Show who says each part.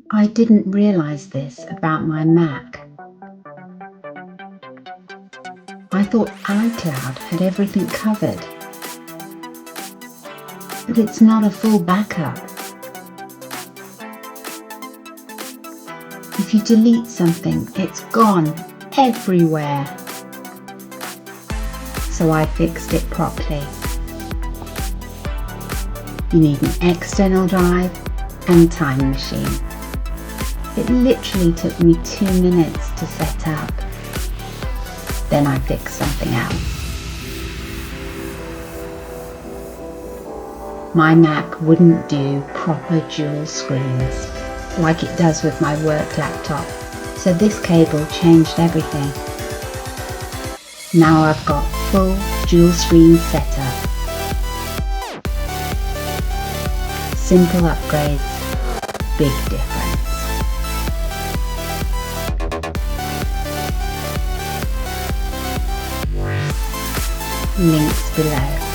Speaker 1: I didn't realize this about my Mac. I thought iCloud had everything covered, but it's not a full backup. If you delete something, it's gone everywhere. So I fixed it properly. You need an external drive and time machine. It literally took me 2 minutes to set up. Then I fixed something else. My Mac wouldn't do proper dual screens like it does with my work laptop, so this cable changed everything. Now I've got full dual screen setup. Simple upgrades, big difference. Links below.